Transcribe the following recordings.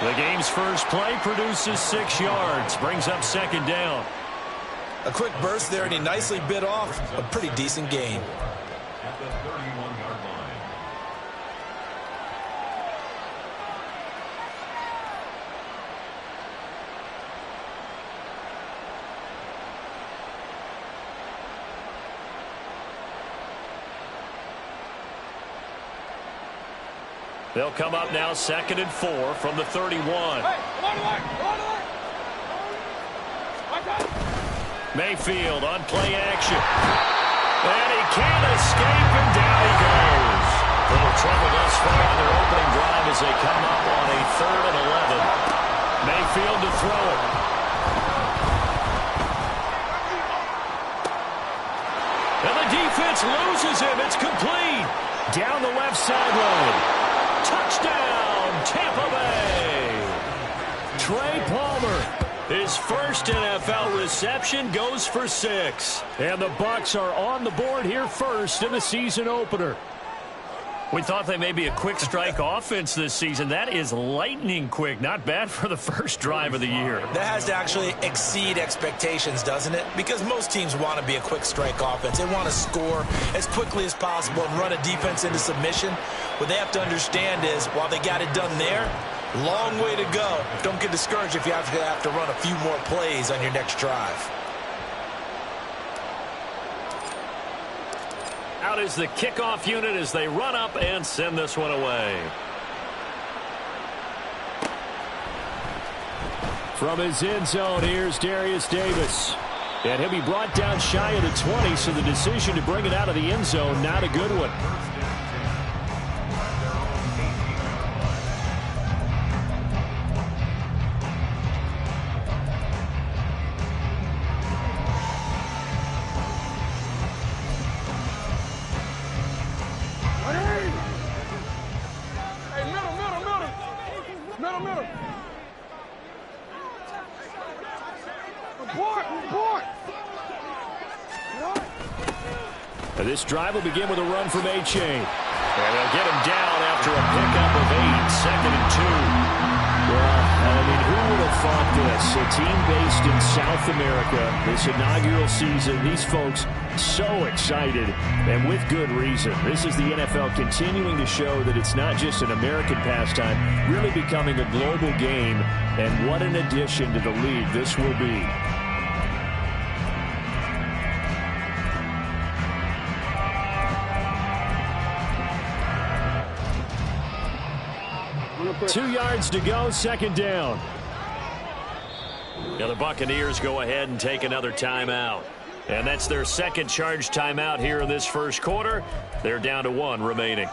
The game's first play produces 6 yards, brings up second down. A quick burst there, and he nicely bit off a pretty decent gain. At the 31-yard line. They'll come up now 2nd and 4 from the 31. Mayfield on play action. And he can't escape, and down he goes. Little trouble thus far on their opening drive as they come up on a 3rd and 11. Mayfield to throw it. And the defense loses him. It's complete. Down the left sideline. Touchdown, Tampa Bay. Trey Palmer. His first NFL reception goes for 6. And the Bucs are on the board here first in the season opener. We thought they may be a quick strike offense this season. That is lightning quick. Not bad for the first drive of the year. That has to actually exceed expectations, doesn't it? Because most teams want to be a quick strike offense. They want to score as quickly as possible and run a defense into submission. What they have to understand is, while they got it done there, long way to go. Don't get discouraged if you have to run a few more plays on your next drive. Out is the kickoff unit as they run up and send this one away. From his end zone, here's Darius Davis. And he'll be brought down shy of the 20, so the decision to bring it out of the end zone, not a good one. This drive will begin with a run from A-Chain. And they'll get him down after a pickup of 8, 2nd and 2. Well, I mean, who would have thought this? A team based in South America, this inaugural season, these folks so excited, and with good reason. This is the NFL continuing to show that it's not just an American pastime, really becoming a global game, and what an addition to the league this will be. 2 yards to go, second down. Now the Buccaneers go ahead and take another timeout. And that's their second charge timeout here in this first quarter. They're down to 1 remaining.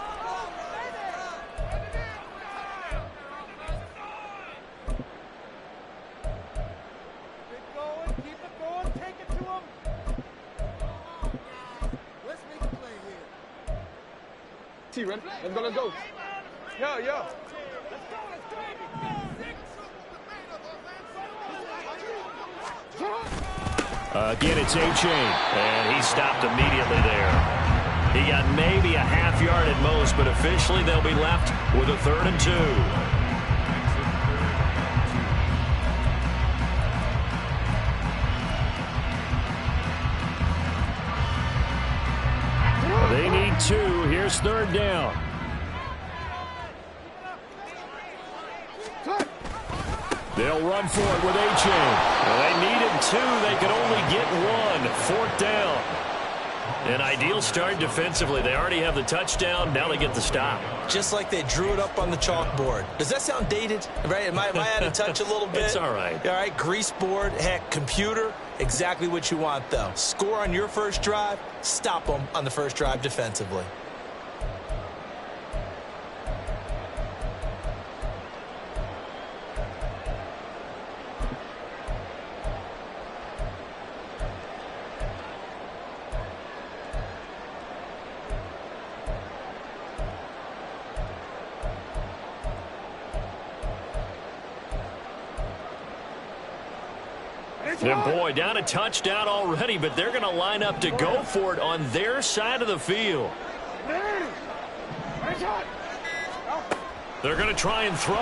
Ready? Let's go. Yo. Again, it's A-Chain, and he stopped immediately there. He got maybe a half yard at most, but officially they'll be left with a 3rd and 2. They need 2. Here's 3rd down. They'll run for it with A-Chain. Well, they needed 2. They could only get 1. 4th down. An ideal start defensively. They already have the touchdown. Now they get the stop. Just like they drew it up on the chalkboard. Does that sound dated? Right? Am I out of touch a little bit? It's all right. All right, grease board, heck, computer, exactly what you want, though. Score on your first drive, stop them on the first drive defensively. And boy, down a touchdown already, but they're going to line up to go for it on their side of the field. They're going to try and throw.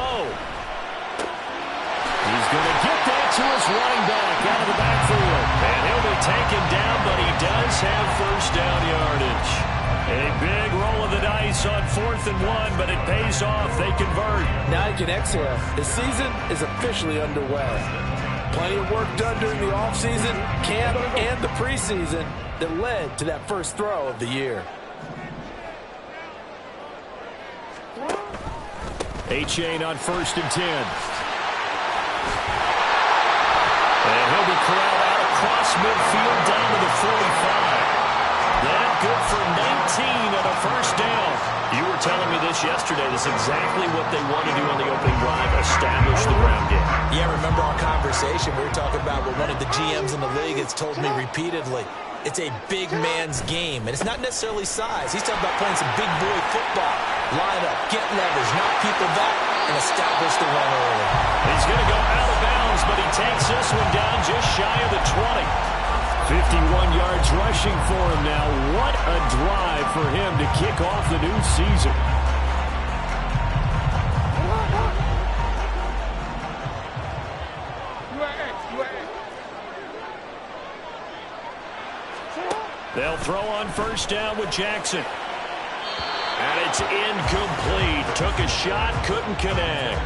He's going to get that to his running back out of the backfield. And he'll be taken down, but he does have first down yardage. A big roll of the dice on 4th and 1, but it pays off. They convert. Now you can exhale. The season is officially underway. Plenty of work done during the offseason, camp, and the preseason that led to that first throw of the year. A-Chain on 1st and 10. And he'll be corralled out across midfield down to the 45. That good for 19 and a first down. You were telling me this yesterday. This is exactly what they want to do on the opening drive, establish the ground game. Yeah, remember our conversation? We were talking about what one of the GMs in the league has told me repeatedly. It's a big man's game, and it's not necessarily size. He's talking about playing some big boy football. Line up, get leverage, knock people back, and establish the run early. He's going to go out of bounds, but he takes this one down just shy of the 20. 51 yards rushing for him now. What a drive for him to kick off the new season. They'll throw on first down with Jackson. And it's incomplete. Took a shot, couldn't connect.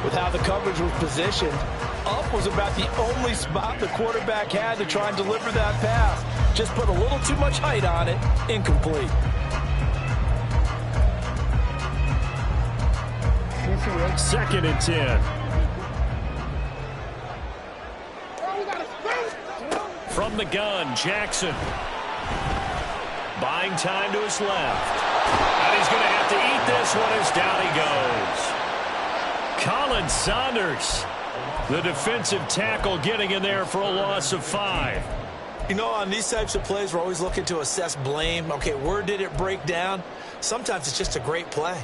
With how the coverage was positioned, up was about the only spot the quarterback had to try and deliver that pass. Just put a little too much height on it. Incomplete. Second and 10. From the gun, Jackson. Buying time to his left. And he's going to have to eat this one as down he goes. Colin Saunders, the defensive tackle, getting in there for a loss of 5. You know, on these types of plays, we're always looking to assess blame. Okay, where did it break down? Sometimes it's just a great play.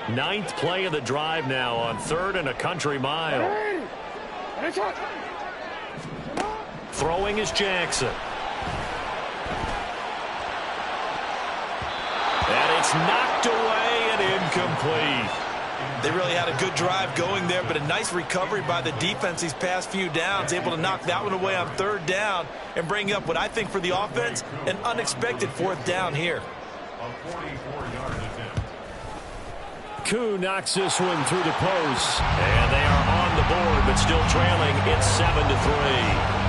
Ninth play of the drive now on 3rd and a country mile. Throwing is Jackson. And it's knocked away and incomplete. They really had a good drive going there, but a nice recovery by the defense these past few downs, able to knock that one away on 3rd down and bring up what I think for the offense, an unexpected 4th down here. A 44-yard attempt. Koo knocks this one through the post. And they are on the board, but still trailing. It's 7-3.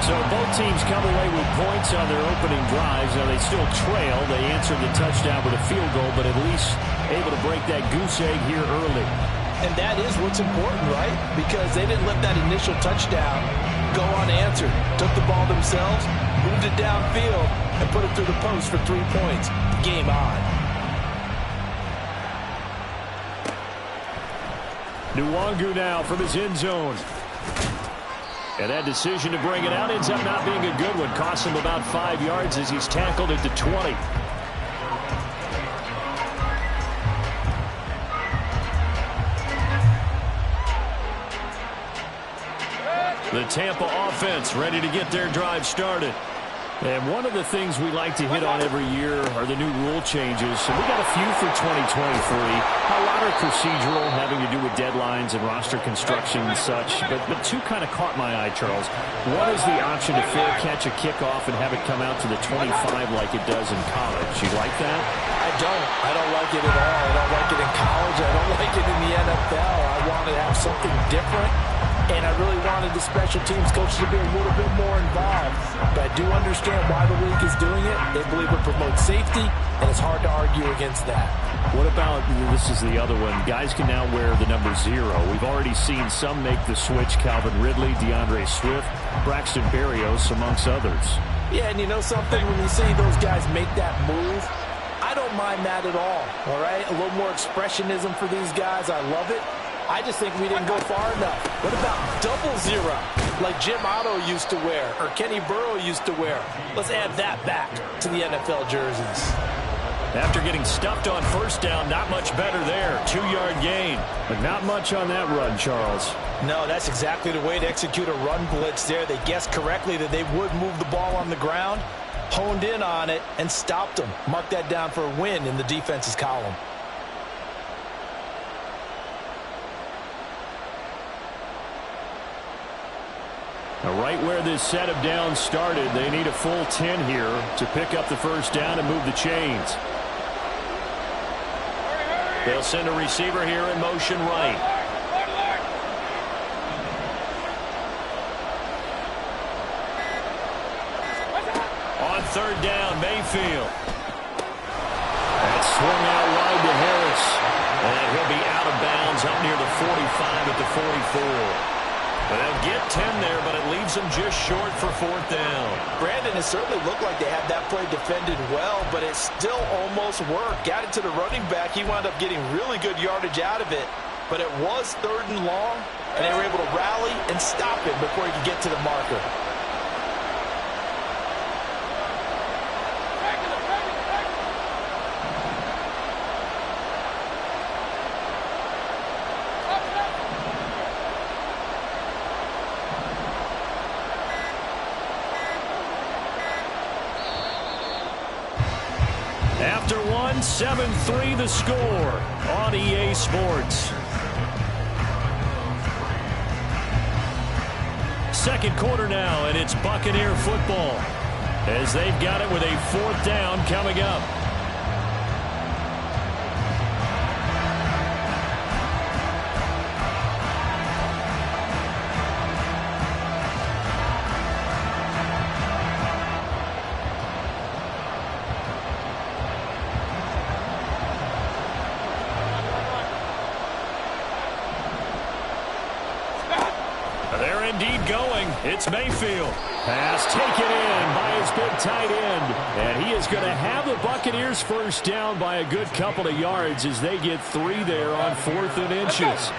So both teams come away with points on their opening drives. Now they still trail. They answered the touchdown with a field goal, but at least able to break that goose egg here early. And that is what's important, right? Because they didn't let that initial touchdown go unanswered. Took the ball themselves, moved it downfield, and put it through the post for 3 points. Game on. Nwangu now from his end zone. And that decision to bring it out ends up not being a good one. Costs him about 5 yards as he's tackled at the 20. The Tampa offense ready to get their drive started. And one of the things we like to hit on every year are the new rule changes. And we got a few for 2023. A lot are procedural, having to do with deadlines and roster construction and such. But two kind of caught my eye, Charles. One is the option to fair catch a kickoff and have it come out to the 25 like it does in college. You like that? I don't like it at all. I don't like it in college. I don't like it in the NFL. I want to have something different. And I really wanted the special teams coaches to be a little bit more involved. But I do understand why the league is doing it. They believe it promotes safety, and it's hard to argue against that. What about, this is the other one, guys can now wear the number 0. We've already seen some make the switch. Calvin Ridley, DeAndre Swift, Braxton Berrios, amongst others. Yeah, and you know something? When you see those guys make that move, I don't mind that at all right? A little more expressionism for these guys. I love it. I just think we didn't go far enough. What about 00, like Jim Otto used to wear or Kenny Burrow used to wear? Let's add that back to the NFL jerseys. After getting stuffed on first down, not much better there. 2-yard gain. But not much on that run, Charles. No, that's exactly the way to execute a run blitz there. They guessed correctly that they would move the ball on the ground, honed in on it, and stopped them. Mark that down for a win in the defense's column. Now, right where this set of downs started, they need a full 10 here to pick up the first down and move the chains. They'll send a receiver here in motion right. On third down, Mayfield. That's swung out wide to Harris. And he'll be out of bounds up near the 45 at the 44. But they'll get 10 there, but it leaves them just short for fourth down. Brandon, it certainly looked like they had that play defended well, but it still almost worked. Got it to the running back. He wound up getting really good yardage out of it. But it was third and long, and they were able to rally and stop it before he could get to the marker. After one, 7-3 the score on EA Sports. Second quarter now, and it's Buccaneer football as they've got it with a fourth down coming up. They're indeed going. It's Mayfield. Pass taken in by his big tight end. And he is going to have the Buccaneers first down by a good couple of yards as they get 3 there on 4th and inches.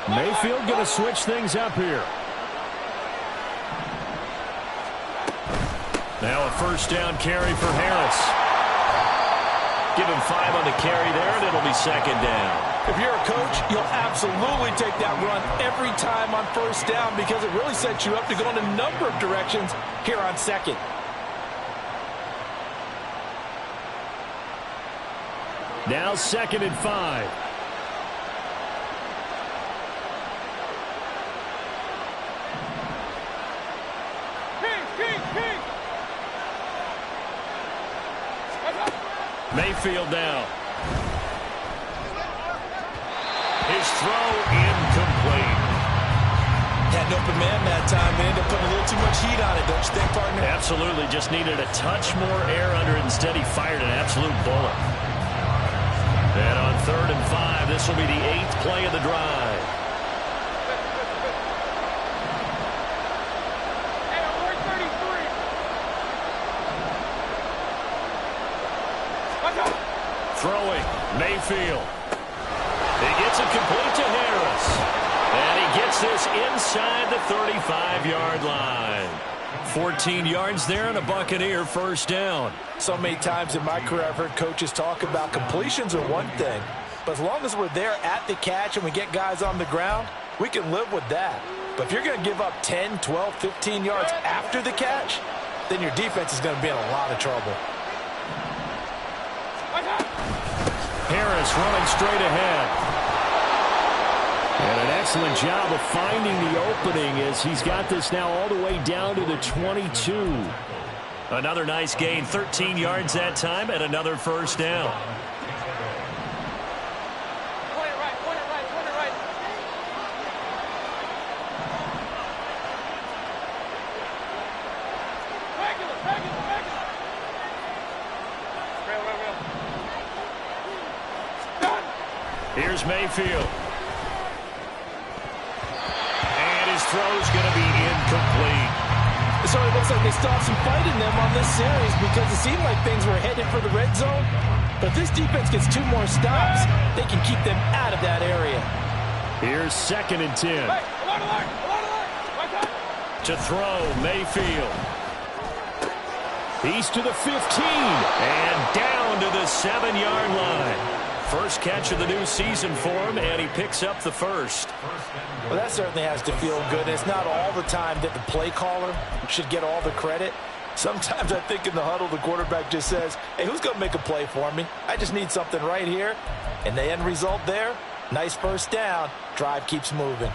Mayfield going to switch things up here. Now a first down carry for Harris. Give him 5 on the carry there, and it'll be second down. If you're a coach, you'll absolutely take that run every time on first down because it really sets you up to go in a number of directions here on second. Now 2nd and 5. Mayfield now. His throw incomplete. Had an open man that time. They ended up putting a little too much heat on it, don't you think, partner? Absolutely. Just needed a touch more air under it. Instead, he fired an absolute bullet. And on 3rd and 5, this will be the 8th play of the drive. Throwing, Mayfield. He gets it complete to Harris. And he gets this inside the 35-yard line. 14 yards there and a Buccaneer first down. So many times in my career I've heard coaches talk about completions are one thing. But as long as we're there at the catch and we get guys on the ground, we can live with that. But if you're going to give up 10, 12, 15 yards after the catch, then your defense is going to be in a lot of trouble. Harris running straight ahead. And an excellent job of finding the opening as he's got this now all the way down to the 22. Another nice gain, 13 yards that time, and another first down. Here's Mayfield. And his throw's going to be incomplete. So it looks like they still have some fight in them on this series because it seemed like things were headed for the red zone. But if this defense gets 2 more stops, they can keep them out of that area. Here's 2nd and 10. Hey, alert, alert, alert, alert. To throw, Mayfield. He's to the 15 and down to the 7-yard line. First catch of the new season for him, and he picks up the first. Well, that certainly has to feel good. It's not all the time that the play caller should get all the credit. Sometimes I think in the huddle, the quarterback just says, hey, who's going to make a play for me? I just need something right here. And the end result there, nice first down. Drive keeps moving.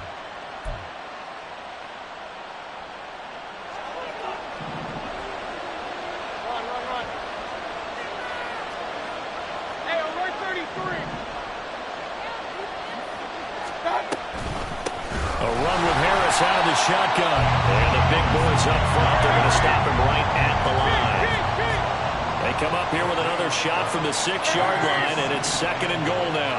Out of the shotgun. And the big boys up front. They're going to stop him right at the line. They come up here with another shot from the 6-yard line, and it's 2nd and goal now.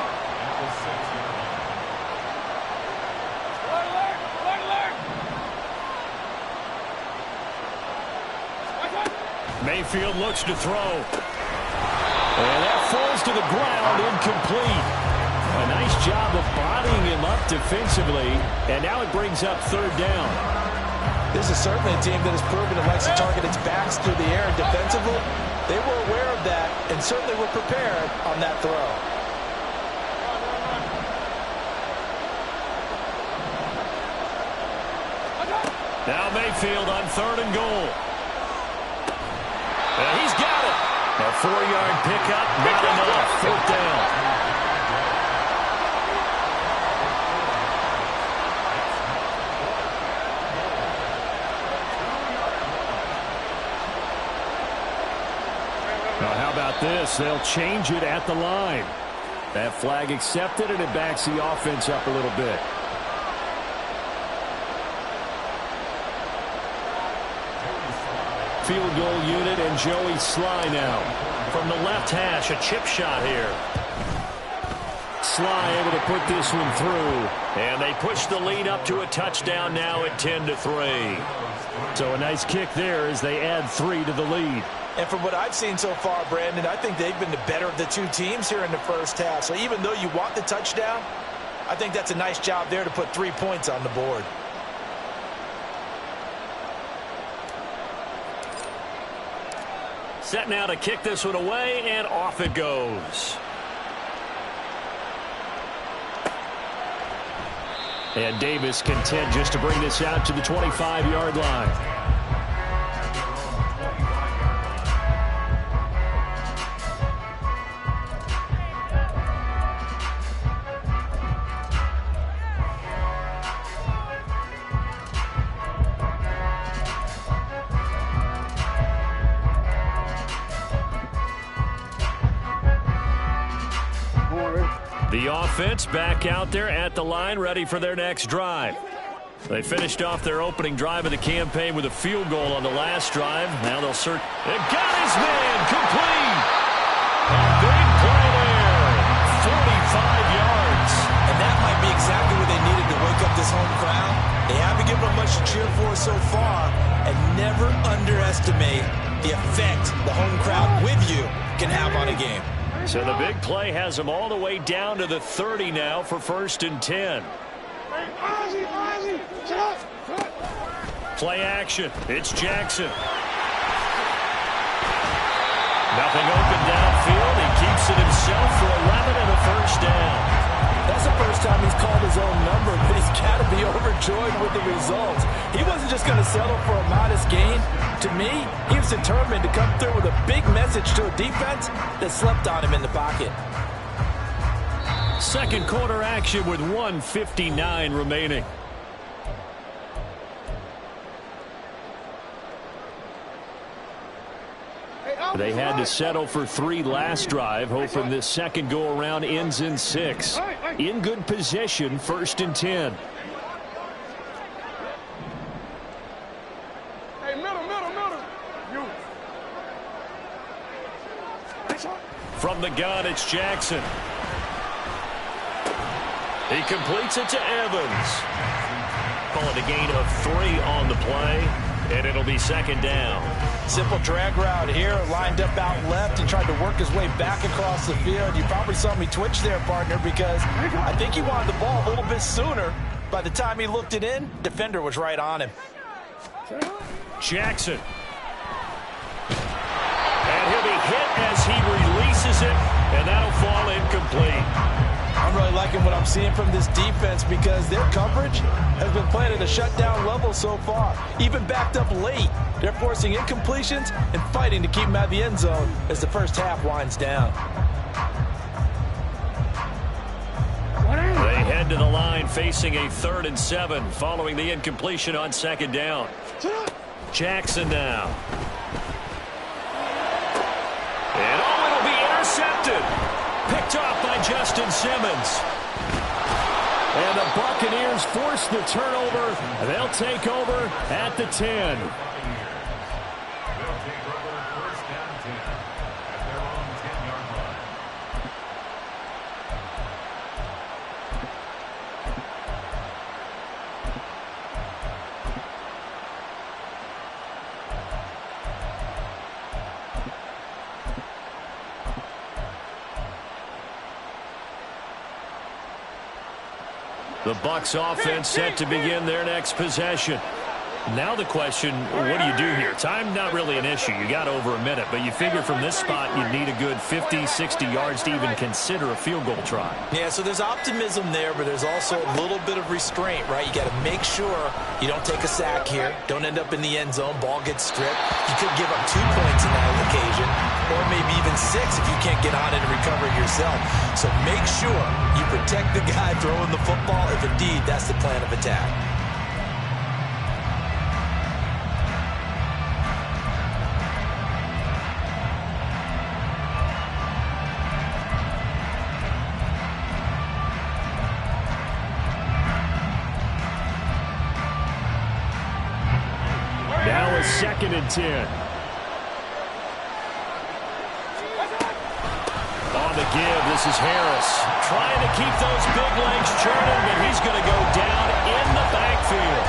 Mayfield looks to throw. And that falls to the ground, incomplete. A nice job of bodying him up defensively, and now it brings up 3rd down. This is certainly a team that has proven it likes to target its backs through the air defensively. They were aware of that and certainly were prepared on that throw. Now Mayfield on 3rd and goal. And he's got it. A 4-yard pickup, not enough. 4th down. How about this? They'll change it at the line. That flag accepted, and it backs the offense up a little bit. Field goal unit and Joey Sly now. From the left hash, a chip shot here. Sly able to put this one through. And they push the lead up to a touchdown now at 10-3. So a nice kick there as they add 3 to the lead. And from what I've seen so far, Brandon, I think they've been the better of the two teams here in the first half. So even though you want the touchdown, I think that's a nice job there to put 3 points on the board. Set now to kick this one away, and off it goes. And Davis content just to bring this out to the 25-yard line. The offense back out there at the line, ready for their next drive. They finished off their opening drive of the campaign with a field goal on the last drive. Now they'll search. It got his man complete. A big play there. 45 yards. And that might be exactly what they needed to wake up this home crowd. They haven't given them much to cheer for so far. And never underestimate the effect the home crowd with you can have on a game. So the big play has them all the way down to the 30 now for 1st and 10. Play action. It's Jackson. Nothing open downfield. He keeps it himself for 11 and a 1st down. That's the first time he's called his own number, but he's got to be overjoyed with the results. He wasn't just going to settle for a modest gain. To me, he was determined to come through with a big message to a defense that slept on him in the pocket. Second quarter action with 1:59 remaining. They had to settle for 3 last drive, hoping this second go-around ends in 6. In good position, 1st and 10. Hey, middle. You. From the gun, it's Jackson. He completes it to Evans. Call it a gain of 3 on the play, and it'll be 2nd down. Simple drag route here, lined up out left and tried to work his way back across the field. You probably saw me twitch there, partner, because I think he wanted the ball a little bit sooner. By the time he looked it in, defender was right on him. Jackson. And he'll be hit as he releases it, and that'll fall incomplete. I'm really liking what I'm seeing from this defense because their coverage has been playing at a shutdown level so far. Even backed up late, they're forcing incompletions and fighting to keep them out of the end zone as the first half winds down. They head to the line facing a 3rd and 7 following the incompletion on 2nd down. Jackson now. And it'll be intercepted. Picked off by Justin Simmons. And the Buccaneers force the turnover. They'll take over at the 10. The Bucs offense set to begin their next possession. Now the question, what do you do here? Time not really an issue. You got over a minute, but you figure from this spot you'd need a good 50, 60 yards to even consider a field goal try. Yeah, so there's optimism there, but there's also a little bit of restraint, right? You got to make sure you don't take a sack here. Don't end up in the end zone. Ball gets stripped. You could give up 2 points in that occasion, or maybe even 6 if you can't get on it and recover it yourself. So make sure you protect the guy throwing the football if indeed that's the plan of attack. Now a 2nd and 10. On the give, this is Harris. Trying to keep those big legs churning, but he's going to go down in the backfield.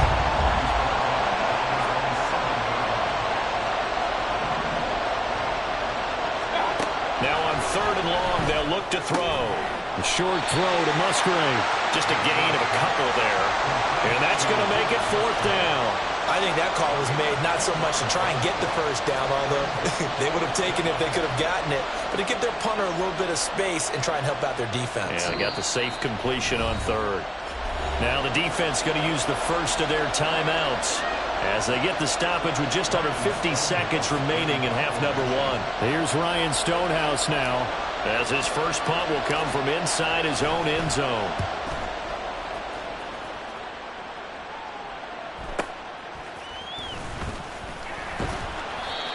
Now on 3rd and long, they'll look to throw. A short throw to Musgrave. Just a gain of a couple there. And that's going to make it 4th down. I think that call was made not so much to try and get the first down, although they would have taken it if they could have gotten it, but to give their punter a little bit of space and try and help out their defense. Yeah, they got the safe completion on 3rd. Now the defense going to use the first of their timeouts as they get the stoppage with just under 50 seconds remaining in half number 1. Here's Ryan Stonehouse now as his first punt will come from inside his own end zone.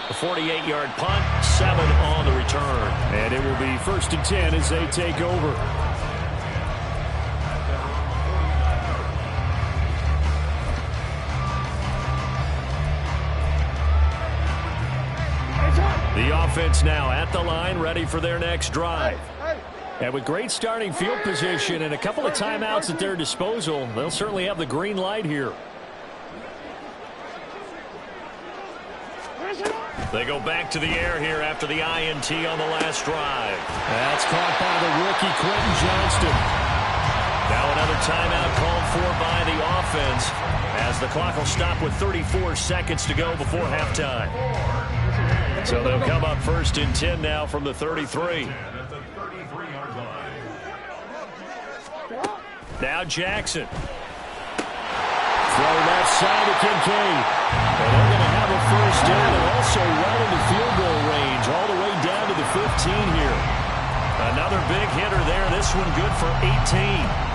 A 48-yard punt, 7 on the return. And it will be 1st and 10 as they take over. The offense now at the line, ready for their next drive. And with great starting field position and a couple of timeouts at their disposal, they'll certainly have the green light here. They go back to the air here after the INT on the last drive. That's caught by the rookie Quentin Johnston. Now another timeout called for by the offense as the clock will stop with 34 seconds to go before halftime. So they'll come up 1st and 10 now from the 33. Now Jackson. Throw left side to Kincaid. And they're going to have a 1st down and also well into field goal range all the way down to the 15 here. Another big hitter there. This one good for 18.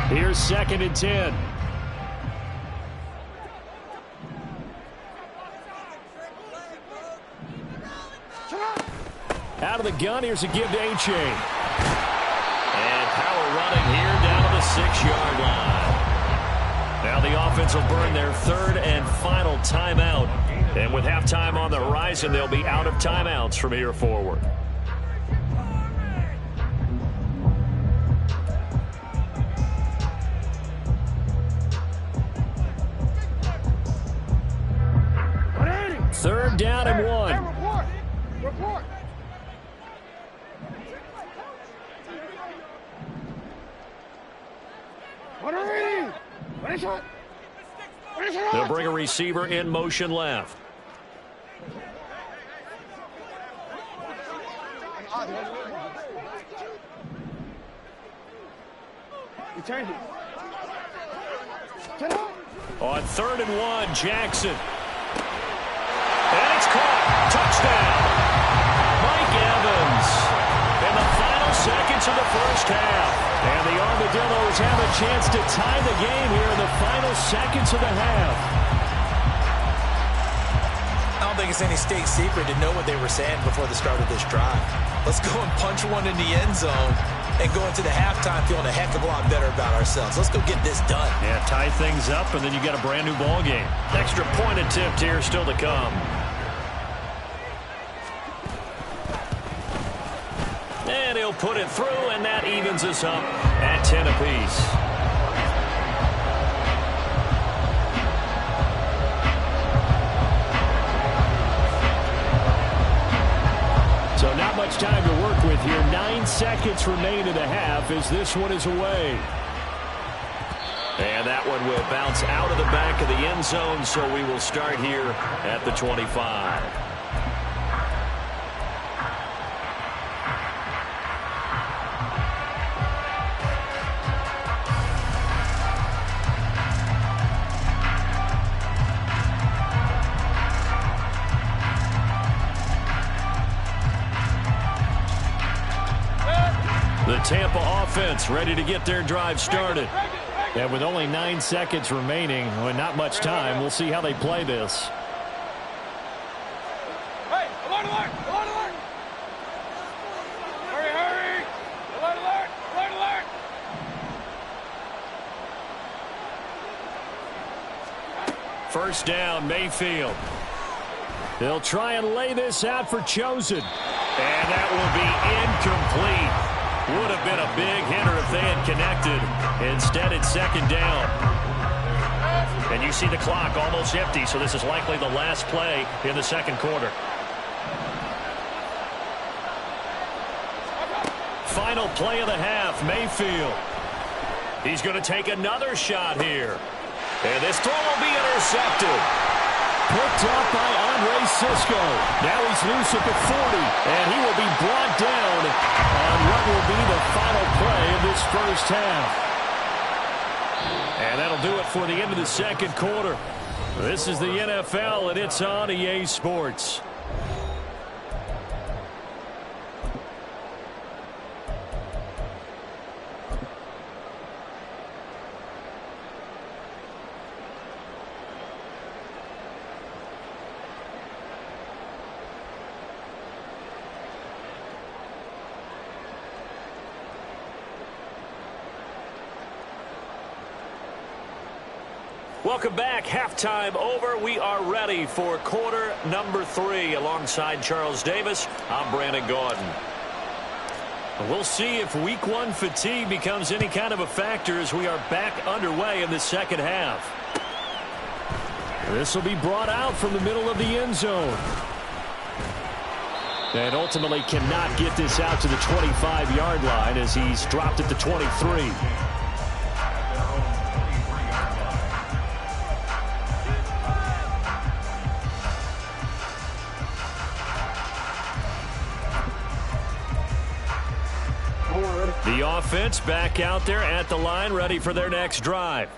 Here's 2nd and 10. Out of the gun, here's a give to Jayy. And power running here down to the 6-yard line. Now the offense will burn their 3rd and final timeout. And with halftime on the horizon, they'll be out of timeouts from here forward. Third down and 1. Report. They'll bring a receiver in motion left. On 3rd and 1, Jackson. And it's caught. Touchdown. Mike Evans. In the final seconds of the first half. And the Armadillos have a chance to tie the game here in the final seconds of the half. I don't think it's any state secret to know what they were saying before the start of this drive. Let's go and punch one in the end zone and go into the halftime feeling a heck of a lot better about ourselves. Let's go get this done. Yeah, tie things up, and then you got a brand new ball game. Extra point attempt here still to come. And he'll put it through, and that evens us up at 10 apiece. So not much time to work with here. 9 seconds remain in the half as this one is away. And that one will bounce out of the back of the end zone, so we will start here at the 25. The Tampa offense ready to get their drive started. And with only 9 seconds remaining, with not much time, we'll see how they play this. Hey, alert, alert, alert, alert. Hurry, hurry. Alert, alert, alert, alert. First down, Mayfield. They'll try and lay this out for Chosen. And that will be incomplete. Would have been a big hitter if they had connected. Instead, it's 2nd down. And you see the clock almost empty, so this is likely the last play in the 2nd quarter. Final play of the half, Mayfield. He's going to take another shot here. And this throw will be intercepted. Picked up by Andre Sisco. Now he's loose at the 40, and he will be brought down on what will be the final play of this first half. And that'll do it for the end of the 2nd quarter. This is the NFL, and it's on EA Sports. Welcome back. Halftime over. We are ready for quarter number 3. Alongside Charles Davis, I'm Brandon Gaudin. We'll see if week 1 fatigue becomes any kind of a factor as we are back underway in the 2nd half. This will be brought out from the middle of the end zone. And ultimately cannot get this out to the 25-yard line as he's dropped at the 23. The offense back out there at the line, ready for their next drive.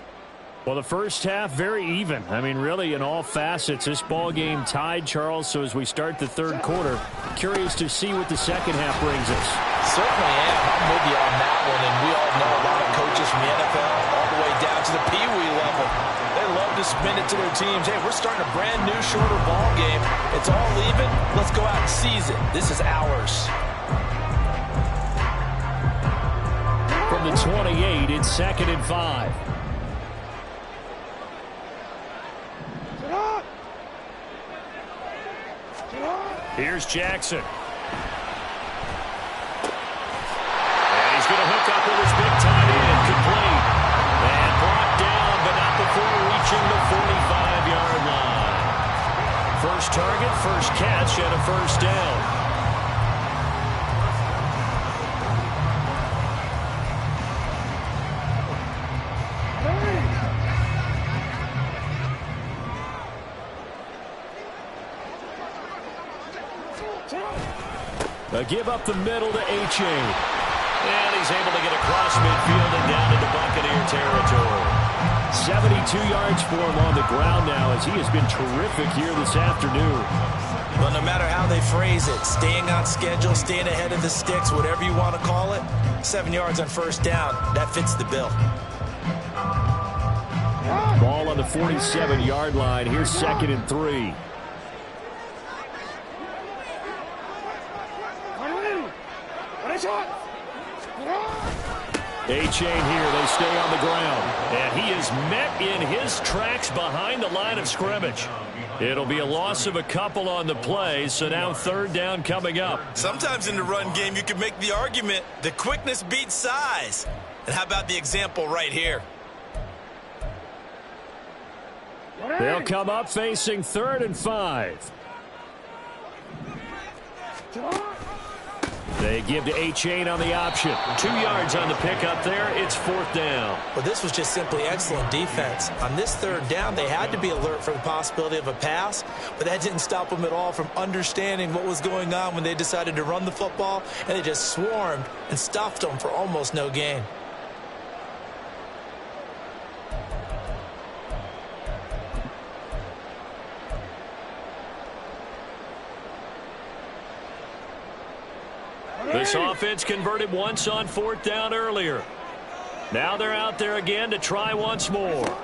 Well, the first half, very even. I mean, really, in all facets, this ball game tied, Charles. So as we start the 3rd quarter, curious to see what the 2nd half brings us. Certainly am. I'm with you on that one. And we all know a lot of coaches from the NFL all the way down to the Pee-wee level. They love to spin it to their teams. Hey, we're starting a brand new, shorter ball game. It's all even. Let's go out and seize it. This is ours. From the 28, it's 2nd and 5. Here's Jackson. And he's going to hook up with his big tight end. Complete. And brought down, but not before reaching the 45-yard line. First target, first catch, and a first down. A give up the middle to H.A. And he's able to get across midfield and down into Buccaneer territory. 72 yards for him on the ground now as he has been terrific here this afternoon. Well, no matter how they phrase it, staying on schedule, staying ahead of the sticks, whatever you want to call it, 7 yards on first down, that fits the bill. Ball on the 47-yard line. Here's 2nd and 3. A-Chain here. They stay on the ground. And he is met in his tracks behind the line of scrimmage. It'll be a loss of a couple on the play, so now 3rd down coming up. Sometimes in the run game, you can make the argument that quickness beats size. And how about the example right here? They'll come up facing 3rd and 5. They give to A-Chain on the option. 2 yards on the pickup there. It's 4th down. Well, this was just simply excellent defense. On this 3rd down, they had to be alert for the possibility of a pass, but that didn't stop them at all from understanding what was going on when they decided to run the football, and they just swarmed and stuffed them for almost no gain. This offense converted once on 4th down earlier. Now they're out there again to try once more.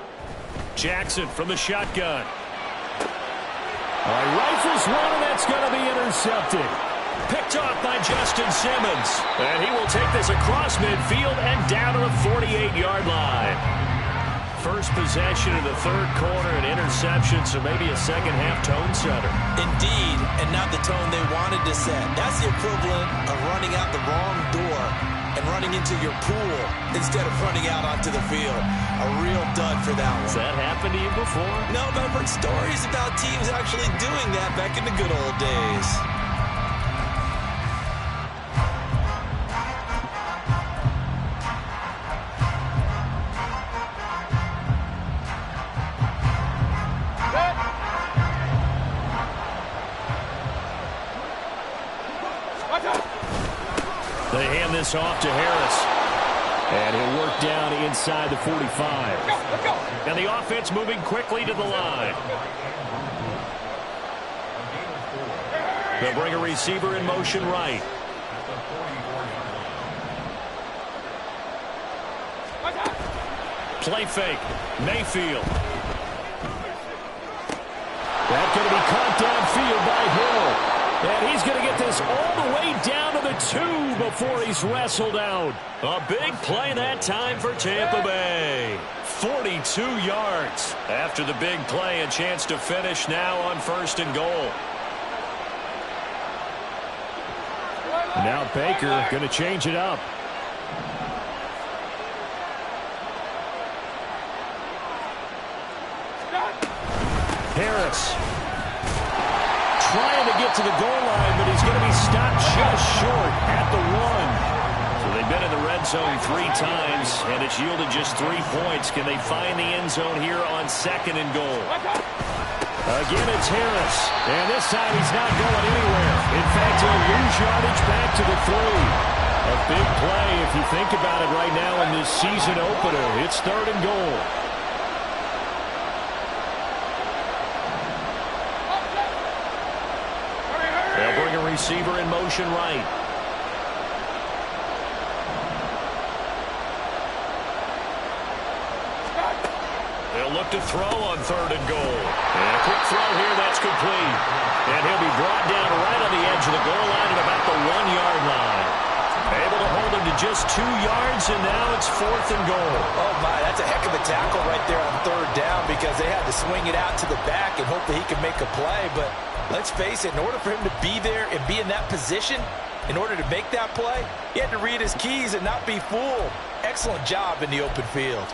Jackson from the shotgun. Rifles one, and that's going to be intercepted. Picked off by Justin Simmons. And he will take this across midfield and down to the 48-yard line. First possession of the 3rd quarter, an interception, so maybe a second-half tone setter. Indeed, and not the tone they wanted to set. That's the equivalent of running out the wrong door and running into your pool instead of running out onto the field. A real dud for that one. Has that happened to you before? No, but I've heard stories about teams actually doing that back in the good old days. They hand this off to Harris. And he'll work down inside the 45. Let's go. And the offense moving quickly to the line. They'll bring a receiver in motion right. Play fake. Mayfield. That's going to be caught downfield by Hill. And he's going to get this all the way down to the 2 before he's wrestled out. A big play that time for Tampa Bay. 42 yards. After the big play, a chance to finish now on 1st and goal. Now Baker going to change it up. Harris. Trying to get to the goal line, but he's going to be stopped just short at the 1. So they've been in the red zone 3 times, and it's yielded just 3 points. Can they find the end zone here on 2nd and goal? Again, it's Harris, and this time he's not going anywhere. In fact, he'll lose yardage back to the 3. A big play if you think about it right now in this season opener. It's 3rd and goal. They'll bring a receiver in motion right. They'll look to throw on 3rd and goal. And a quick throw here, that's complete. And he'll be brought down right on the edge of the goal line at about the 1-yard line. Able to hold him to just 2 yards, and now it's 4th and goal. Oh, my, that's a heck of a tackle right there on 3rd down because they had to swing it out to the back and hope that he could make a play. But let's face it, in order for him to be there and be in that position, in order to make that play, he had to read his keys and not be fooled. Excellent job in the open field.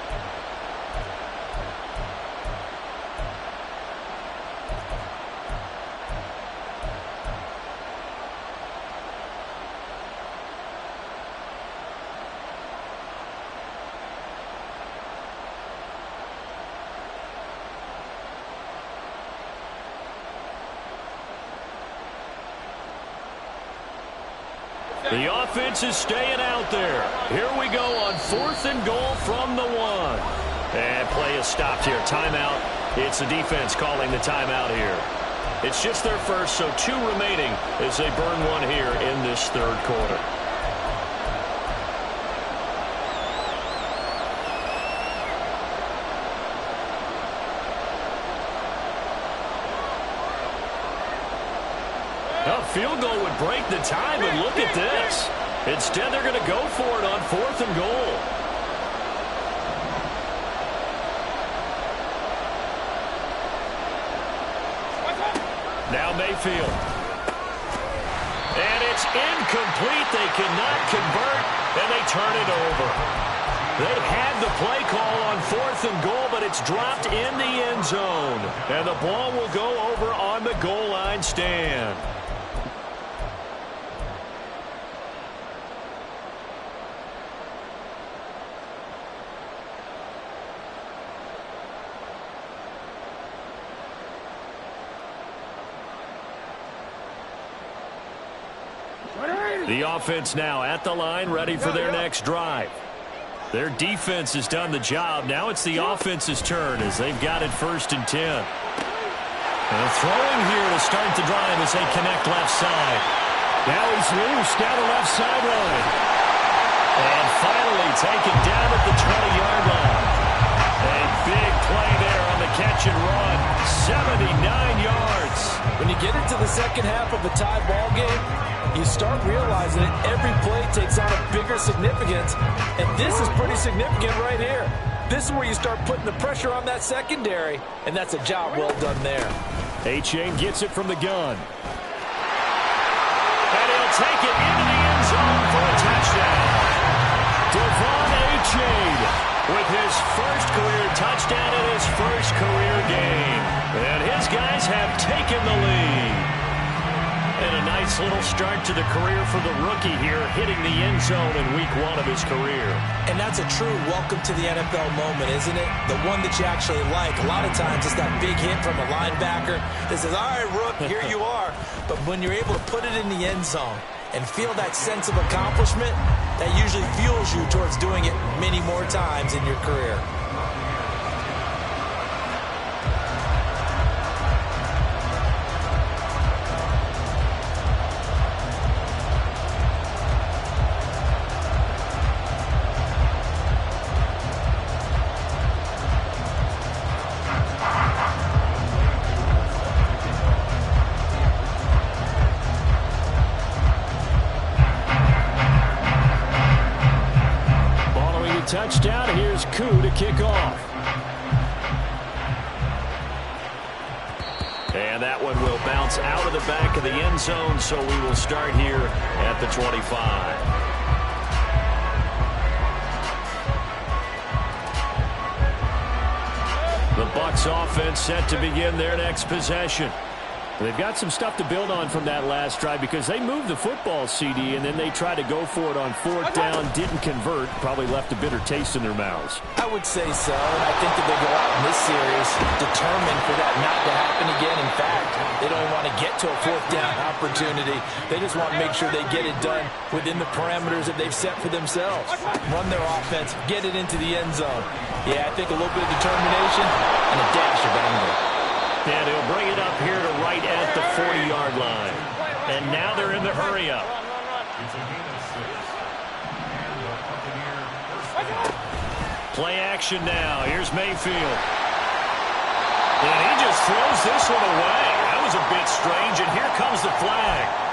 The offense is staying out there. Here we go on 4th and goal from the 1. And play is stopped here. Timeout. It's the defense calling the timeout here. It's just their first, so 2 remaining as they burn 1 here in this 3rd quarter. A field goal would break the tie, but look at this. Instead, they're going to go for it on 4th and goal. Now Mayfield. And it's incomplete. They cannot convert, and they turn it over. They had the play call on 4th and goal, but it's dropped in the end zone. And the ball will go over on the goal line stand. The offense now at the line, ready for their next drive. Their defense has done the job. Now it's the offense's turn as they've got it 1st and 10. And throwing here to start the drive as they connect left side. Now he's loose down the left sideline. And finally taken down at the 20-yard line. A big play there on the catch and run. 79 yards. When you get into the second half of a tie ball game, you start realizing that every play takes on a bigger significance, and this is pretty significant right here. This is where you start putting the pressure on that secondary, and that's a job well done there. A-Chain gets it from the gun. And he'll take it into the end zone for a touchdown. Devon A-Chain with his first career touchdown in his first career game. And his guys have taken the lead. And a nice little start to the career for the rookie here, hitting the end zone in week 1 of his career. And that's a true welcome to the NFL moment, isn't it? The one that you actually like. A lot of times it's that big hit from a linebacker that says, all right, Rook, here you are. But when you're able to put it in the end zone and feel that sense of accomplishment, that usually fuels you towards doing it many more times in your career. Touchdown. Here's Koo to kick off. And that one will bounce out of the back of the end zone, so we will start here at the 25. The Bucs offense set to begin their next possession. They've got some stuff to build on from that last drive because they moved the football, CD, and then they tried to go for it on 4th down, didn't convert, probably left a bitter taste in their mouths. I would say so, and I think that they go out in this series determined for that not to happen again. In fact, they don't want to get to a 4th down opportunity. They just want to make sure they get it done within the parameters that they've set for themselves. Run their offense, get it into the end zone. Yeah, I think a little bit of determination and a dash of anger. And he'll bring it up here to right at the 40-yard line. And now they're in the hurry-up. It's a gain of 6. And the Buccaneer first. Play action now. Here's Mayfield. And he just throws this one away. That was a bit strange, and here comes the flag.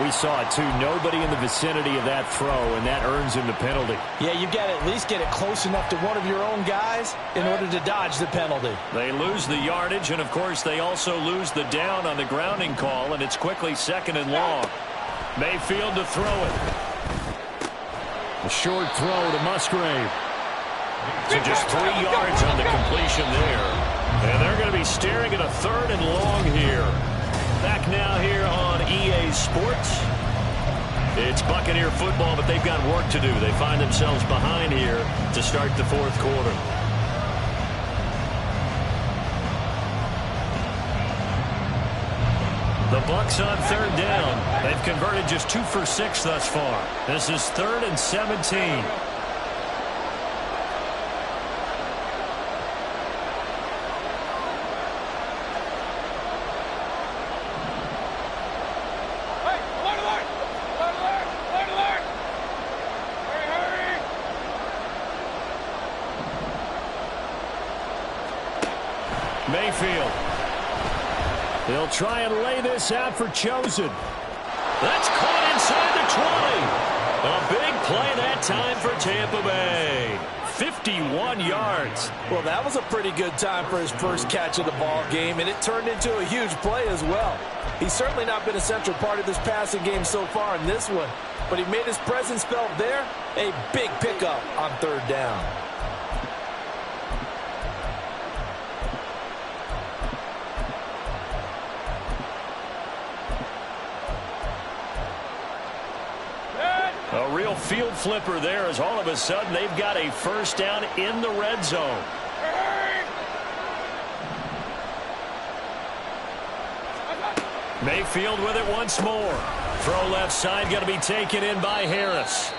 We saw it, too. Nobody in the vicinity of that throw, and that earns him the penalty. Yeah, you've got to at least get it close enough to one of your own guys in order to dodge the penalty. They lose the yardage, and, of course, they also lose the down on the grounding call, and it's quickly 2nd and long. Mayfield to throw it. A short throw to Musgrave. So just 3 yards on the completion there. And they're going to be staring at a 3rd and long here. Back now here on EA Sports. It's Buccaneer football, but they've got work to do. They find themselves behind here to start the 4th quarter. The Bucs on third down. They've converted just 2 for 6 thus far. This is 3rd and 17. Mayfield. They'll try and lay this out for Chosen. That's caught inside the 20. A big play that time for Tampa Bay. 51 yards. Well, that was a pretty good time for his first catch of the ball game, and it turned into a huge play as well. He's certainly not been a central part of this passing game so far in this one, but he made his presence felt there. A big pickup on third down. A real field flipper there as all of a sudden they've got a first down in the red zone. Mayfield with it once more. Throw left side going to be taken in by Harris.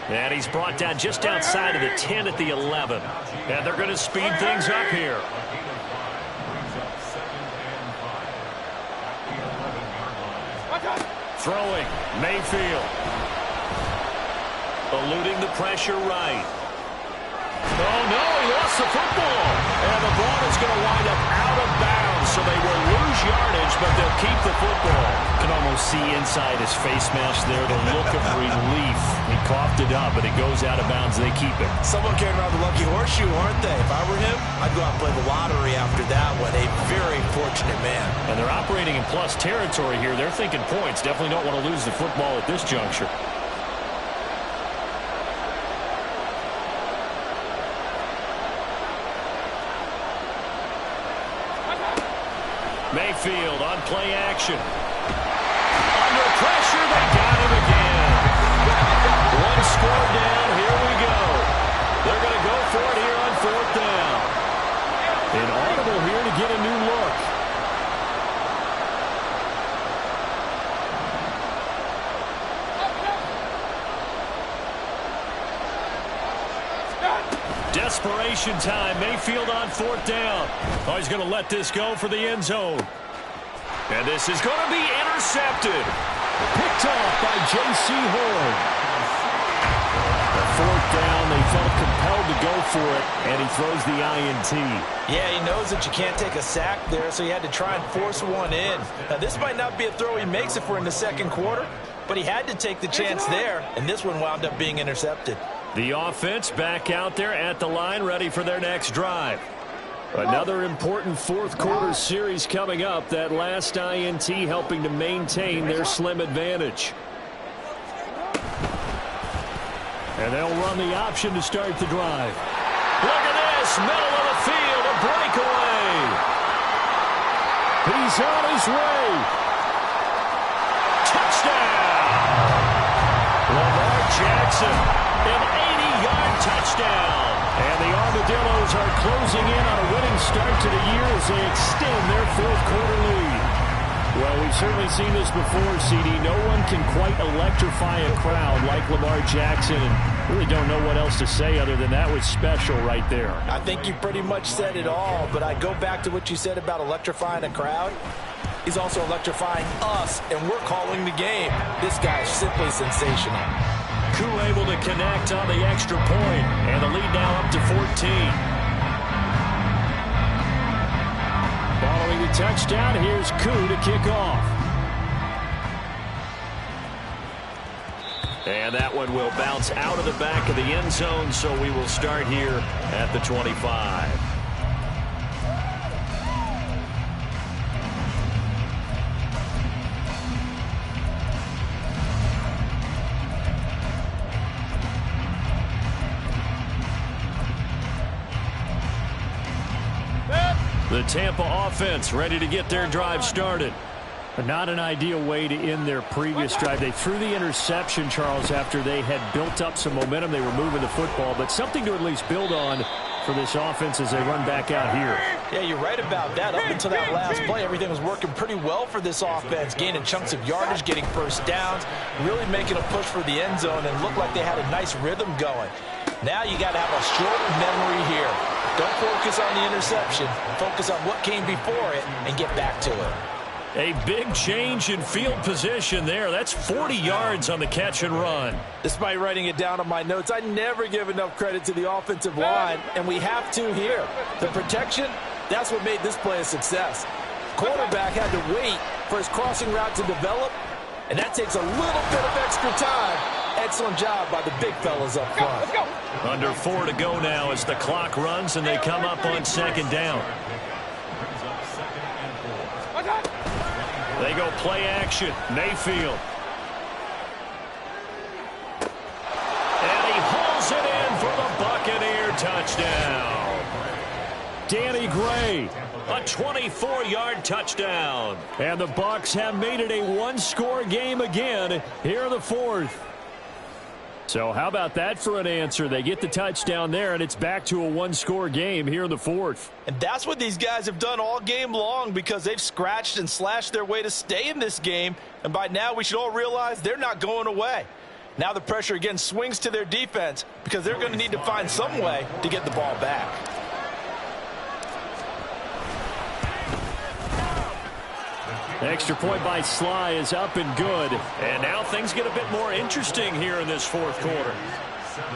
And he's brought down just outside of the 10 at the 11. And they're going to speed things up here. Throwing, Mayfield. Eluding the pressure right. Oh, no, he lost the football. And the ball is going to wind up out of bounds, so they will lose yardage, but they'll keep the football. You can almost see inside his face mask there the look of relief. He coughed it up, but it goes out of bounds. They keep it. Someone carrying around the lucky horseshoe, aren't they? If I were him, I'd go out and play the lottery after that one. A very fortunate man. And they're operating in plus territory here. They're thinking points. Definitely don't want to lose the football at this juncture. Mayfield on play action. Under pressure, they got him again. One score down, here we go. They're going to go for it here on fourth down. Inaudible here to get a new look. Desperation time. Mayfield on fourth down. Oh, he's going to let this go for the end zone. And this is going to be intercepted. Picked off by J.C. Horn. The fourth down, they felt compelled to go for it, and he throws the INT. Yeah, he knows that you can't take a sack there, so he had to try and force one in. Now, this might not be a throw he makes if we're in the second quarter, but he had to take the chance there, and this one wound up being intercepted. The offense back out there at the line, ready for their next drive. Another important fourth quarter series coming up. That last INT helping to maintain their slim advantage. And they'll run the option to start the drive. Look at this, middle of the field, a breakaway. He's on his way. Touchdown. Lamar Jackson, an 80-yard touchdown. And the Armadillos are closing in on a winning start to the year as they extend their fourth quarter lead. Well, we've certainly seen this before, CD. No one can quite electrify a crowd like Lamar Jackson, and really don't know what else to say other than that was special right there. I think you pretty much said it all, but I go back to what you said about electrifying a crowd. He's also electrifying us, and we're calling the game. This guy is simply sensational. Koo able to connect on the extra point, and the lead now up to 14. Following the touchdown, here's Koo to kick off. And that one will bounce out of the back of the end zone, so we will start here at the 25. The Tampa offense ready to get their drive started. Not an ideal way to end their previous drive. They threw the interception, Charles, after they had built up some momentum. They were moving the football, but something to at least build on for this offense as they run back out here. Yeah, you're right about that. Up until that last play, everything was working pretty well for this offense, gaining chunks of yardage, getting first downs, really making a push for the end zone, and looked like they had a nice rhythm going. Now you got to have a short memory here. Don't focus on the interception. Focus on what came before it and get back to it. A big change in field position there. That's 40 yards on the catch and run. Despite writing it down on my notes, I never give enough credit to the offensive line, and we have to here. The protection, that's what made this play a success. Quarterback had to wait for his crossing route to develop, and that takes a little bit of extra time. Excellent job by the big fellas up front. Let's go. Under 4 to go now as the clock runs and they come up on second down. They go play action. Mayfield. And he hauls it in for the Buccaneer touchdown. Danny Gray, a 24-yard touchdown. And the Bucs have made it a one-score game again here in the fourth. So how about that for an answer? They get the touchdown there, and it's back to a one-score game here in the fourth. And that's what these guys have done all game long because they've scratched and slashed their way to stay in this game. And by now we should all realize they're not going away. Now the pressure again swings to their defense because they're going to need to find some way to get the ball back. Extra point by Sly is up and good. And now things get a bit more interesting here in this fourth quarter. 17.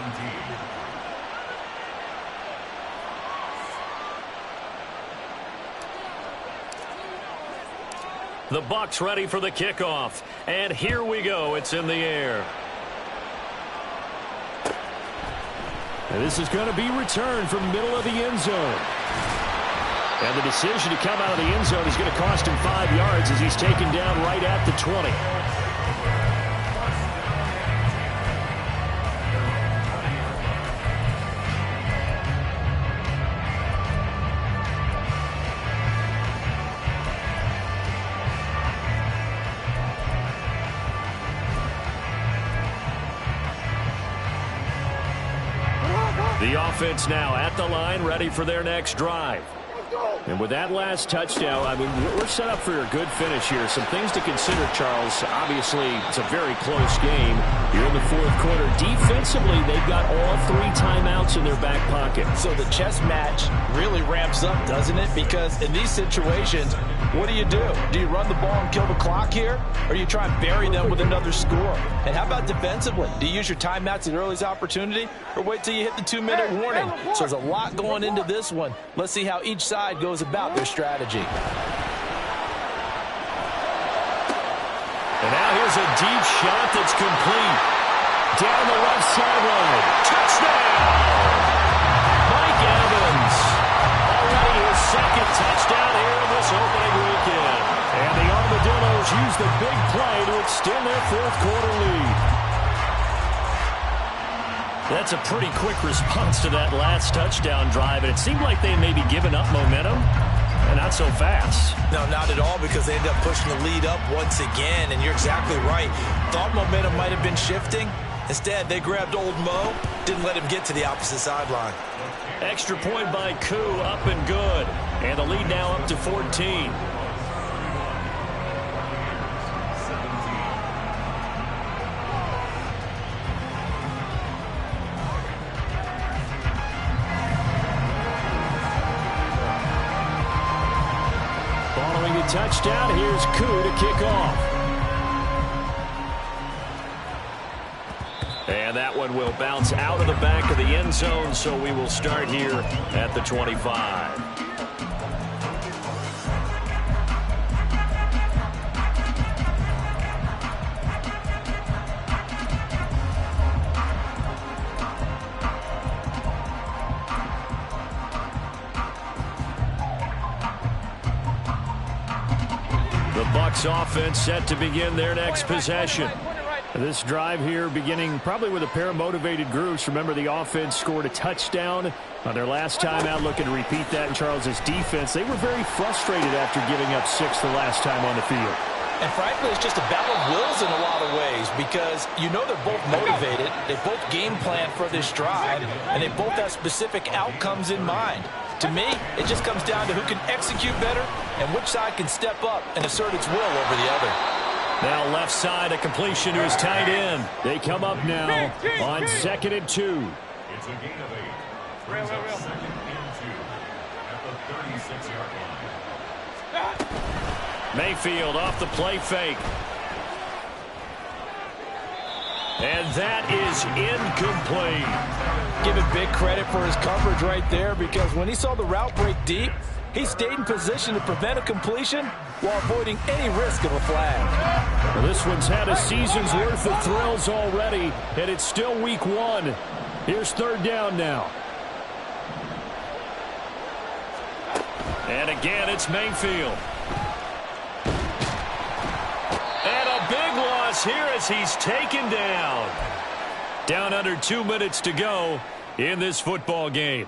The Bucs ready for the kickoff. And here we go. It's in the air. And this is going to be returned from middle of the end zone. And the decision to come out of the end zone is going to cost him 5 yards as he's taken down right at the 20. The offense now at the line, ready for their next drive. And with that last touchdown, I mean, we're set up for a good finish here. Some things to consider, Charles. Obviously, it's a very close game. You're in the fourth quarter. Defensively, they've got all 3 timeouts in their back pocket. So the chess match really ramps up, doesn't it? Because in these situations, what do? Do you run the ball and kill the clock here? Or do you try and bury them with another score? And how about defensively? Do you use your timeouts at the earliest opportunity? Or wait till you hit the 2-minute warning? So there's a lot going into this one. Let's see how each side goes about their strategy. And now here's a deep shot that's complete. Down the left sideline. Touchdown! Mike Evans. Already his second touchdown here in this opening weekend. And the Armadillos use the big play to extend their fourth quarter lead. That's a pretty quick response to that last touchdown drive. And it seemed like they may be giving up momentum. And not so fast. No, not at all, because they end up pushing the lead up once again. And you're exactly right. Thought momentum might have been shifting. Instead, they grabbed old Mo, didn't let him get to the opposite sideline. Extra point by Koo, up and good. And the lead now up to 14. Following the touchdown, here's Koo to kick off. And that one will bounce out of the back of the end zone, so we will start here at the 25. The Bucs offense set to begin their next possession. This drive here beginning probably with a pair of motivated groups. Remember, the offense scored a touchdown on their last time out, looking to repeat that in Charles's defense. They were very frustrated after giving up 6 the last time on the field. And frankly, it's just a battle of wills in a lot of ways because you know they're both motivated, they both game plan for this drive, and they both have specific outcomes in mind. To me, it just comes down to who can execute better and which side can step up and assert its will over the other. Now left side, a completion to his tight end. They come up now on 2nd and 2. It's a gain of 8. Brings up 2nd and 2 at the 36-yard line. Mayfield off the play fake. And that is incomplete. Give it big credit for his coverage right there because when he saw the route break deep, he stayed in position to prevent a completion while avoiding any risk of a flag. Well, this one's had a season's worth of thrills already, and it's still week 1. Here's 3rd down now. And again, it's Mayfield. And a big loss here as he's taken down. Down under 2 minutes to go in this football game.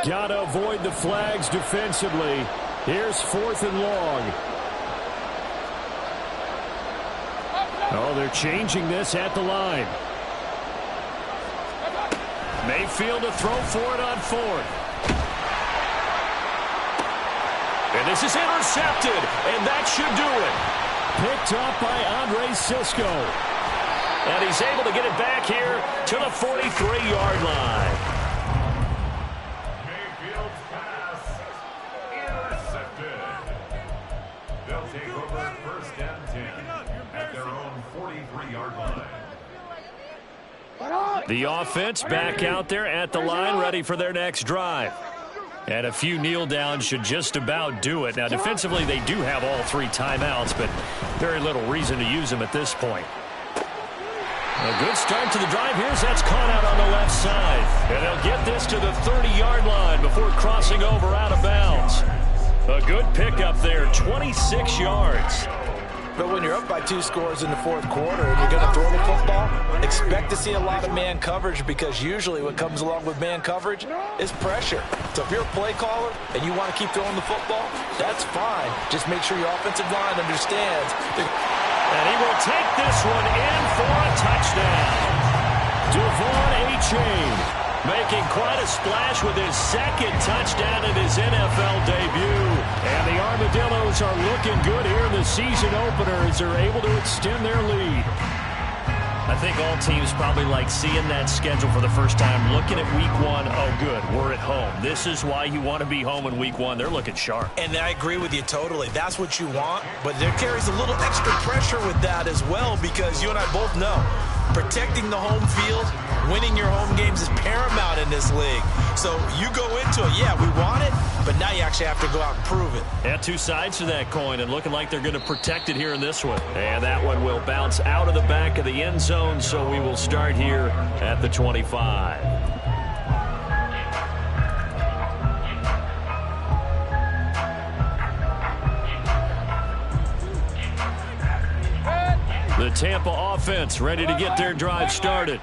Got to avoid the flags defensively. Here's 4th and long. Oh, they're changing this at the line. Mayfield to throw for it on 4th. And this is intercepted, and that should do it. Picked up by Andre Sisco. And he's able to get it back here to the 43-yard line. Mayfield's pass intercepted. They'll take over 1st and 10 at their own 43-yard line. The offense back out there at the line, ready for their next drive. And a few kneel downs should just about do it. Now, defensively, they do have all 3 timeouts, but very little reason to use them at this point. A good start to the drive. Here's that's caught out on the left side. And they'll get this to the 30-yard line before crossing over out of bounds. A good pickup there, 26 yards. But when you're up by 2 scores in the 4th quarter and you're going to throw the football, expect to see a lot of man coverage because usually what comes along with man coverage is pressure. So if you're a play caller and you want to keep throwing the football, that's fine. Just make sure your offensive line understands. And he will take this one in for a touchdown. Devon Achane making quite a splash with his 2nd touchdown in his NFL debut. And the Armadillos are looking good here in the season opener as they're able to extend their lead. I think all teams probably like seeing that schedule for the first time, looking at week 1. Oh, good, we're at home. This is why you want to be home in week 1. They're looking sharp. And I agree with you totally. That's what you want. But there carries a little extra pressure with that as well because you and I both know protecting the home field, winning your home games is paramount in this league. So you go into it, yeah, we want it, but now you actually have to go out and prove it. Yeah, 2 sides to that coin, and looking like they're going to protect it here in this one. And that one will bounce out of the back of the end zone, so we will start here at the 25. The Tampa offense ready to get their drive started.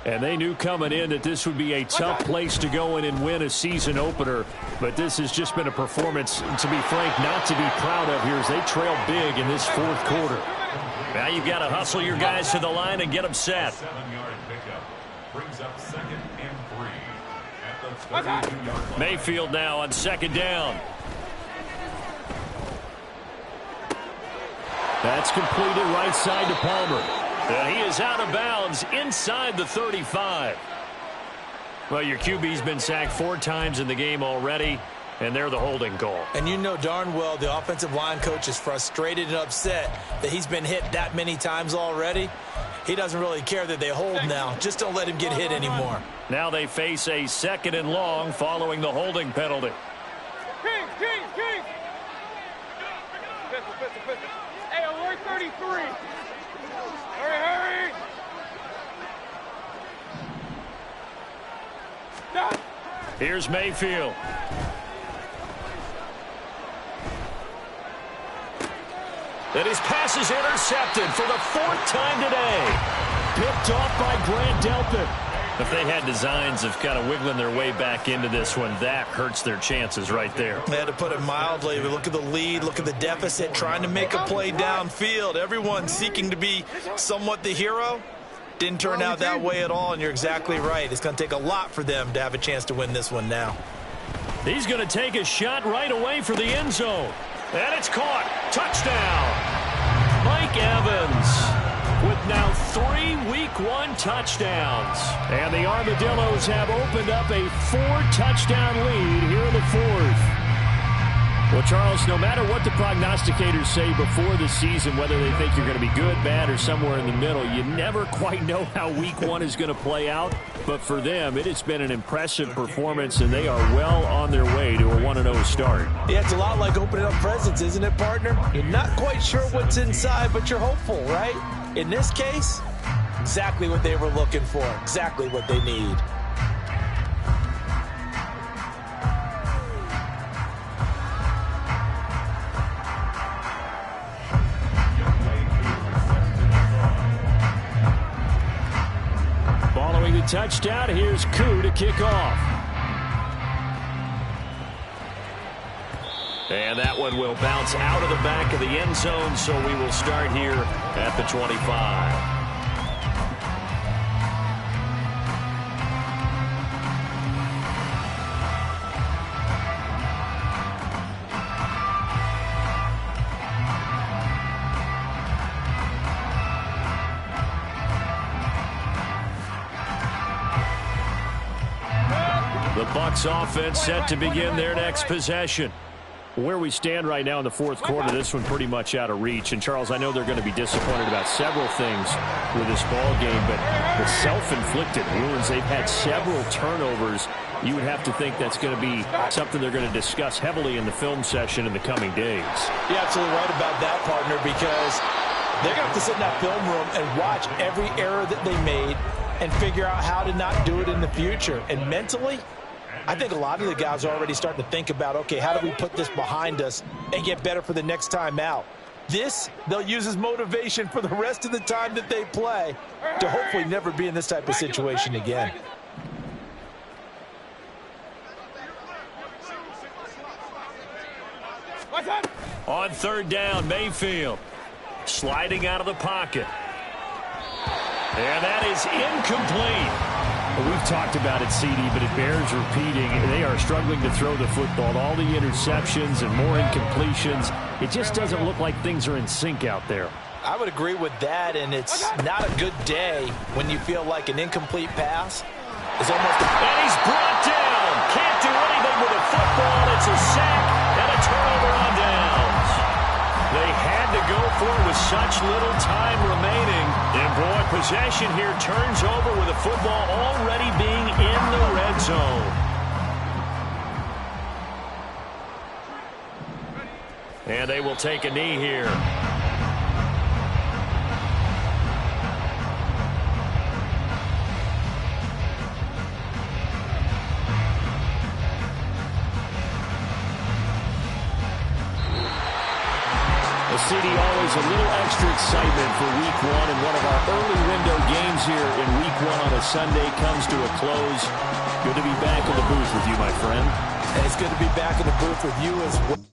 And they knew coming in that this would be a tough place to go in and win a season opener. But this has just been a performance, to be frank, not to be proud of here as they trail big in this 4th quarter. Now you've got to hustle your guys to the line and get them set. 7-yard pickup brings up 2nd and 3 at the 32-yard line. Mayfield now on 2nd down. That's completed right side to Palmer. And he is out of bounds inside the 35. Well, your QB's been sacked 4 times in the game already, and they're the holding call. And you know darn well the offensive line coach is frustrated and upset that he's been hit that many times already. He doesn't really care that they hold now. Just don't let him get hit anymore. Now they face a 2nd and long following the holding penalty. King. Pistol. Hey, alert 33. Hurry. Stop. Here's Mayfield. And his pass is intercepted for the 4th time today. picked off by Grant Delpit. If they had designs of kind of wiggling their way back into this one, that hurts their chances right there. They had to put it mildly, but look at the lead, look at the deficit, trying to make a play downfield. Everyone seeking to be somewhat the hero. Didn't turn out that way at all, and you're exactly right. It's going to take a lot for them to have a chance to win this one now. He's going to take a shot right away for the end zone. And it's caught. Touchdown. Mike Evans with now 3 Week 1 touchdowns. And the Armadillos have opened up a 4-touchdown lead here in the fourth. Well, Charles, no matter what the prognosticators say before the season, whether they think you're going to be good, bad, or somewhere in the middle, you never quite know how Week 1 is going to play out. But for them, it has been an impressive performance, and they are well on their way to a 1-0 start. Yeah, it's a lot like opening up presents, isn't it, partner? You're not quite sure what's inside, but you're hopeful, right? In this case, exactly what they were looking for, exactly what they need. Following the touchdown, here's Koo to kick off. And that one will bounce out of the back of the end zone, so we will start here at the 25. The Bucs offense set to begin their next possession. Where we stand right now in the fourth quarter, this one pretty much out of reach. And, Charles, I know they're going to be disappointed about several things with this ball game, but the self-inflicted wounds, they've had several turnovers. You would have to think that's going to be something they're going to discuss heavily in the film session in the coming days. You're absolutely right about that, partner, because they're going to have to sit in that film room and watch every error that they made and figure out how to not do it in the future. And mentally, I think a lot of the guys are already starting to think about, okay, how do we put this behind us and get better for the next time out? This, they'll use as motivation for the rest of the time that they play to hopefully never be in this type of situation again. On third down, Mayfield sliding out of the pocket. And that is incomplete. We've talked about it, CD, but it bears repeating. They are struggling to throw the football. All the interceptions and more incompletions. It just doesn't look like things are in sync out there. I would agree with that, and it's not a good day when you feel like an incomplete pass is almost And he's brought down. Can't do anything with a football. It's a sack and a turnover on downs. They had to go for it with such little time remaining. And, boy, possession here turns over with the football already being in the red zone. And they will take a knee here. CD, always a little extra excitement for Week 1, and one of our early window games here in Week 1 on a Sunday comes to a close. Good to be back in the booth with you, my friend. And it's good to be back in the booth with you as well.